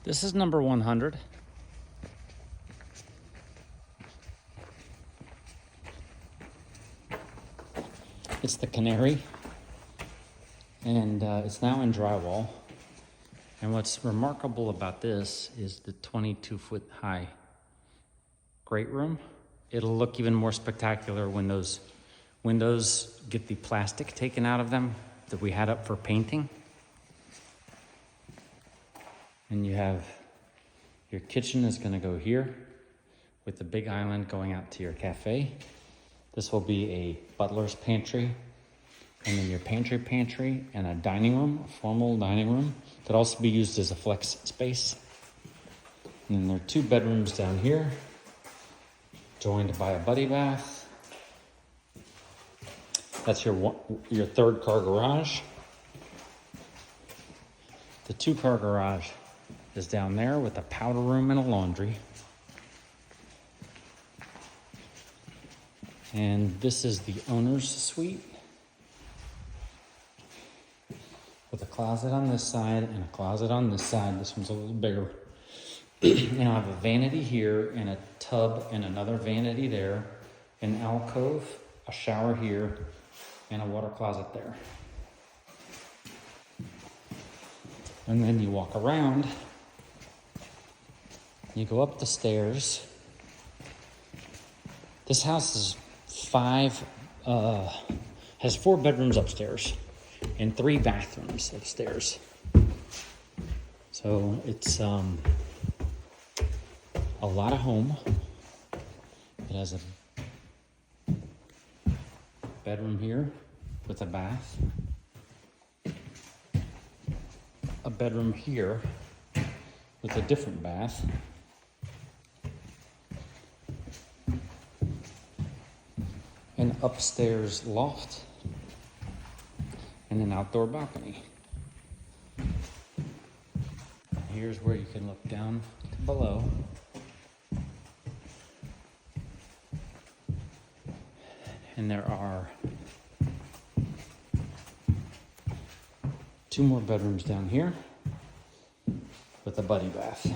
This is number 100. It's the Canary, and it's now in drywall. And what's remarkable about this is the 22-foot high great room. It'll look even more spectacular when those windows get the plastic taken out of them that we had up for painting. And you have your kitchen is going to go here with the big island going out to your cafe. This will be a butler's pantry, and then your pantry and a dining room, a formal dining room. Could also be used as a flex space. And then there are 2 bedrooms down here, joined by a buddy bath. That's your 3rd car garage. The 2-car garage is down there with a powder room and a laundry. And this is the owner's suite with a closet on this side and a closet on this side. This one's a little bigger. And I have a vanity here and a tub and another vanity there, an alcove, a shower here, and a water closet there. And then you walk around, you go up the stairs. This house is has 4 bedrooms upstairs and 3 bathrooms upstairs. So it's a lot of home. It has a bedroom here with a bath, a bedroom here with a different bath, an upstairs loft, and an outdoor balcony. Here's where you can look down to below. And there are 2 more bedrooms down here with a buddy bath.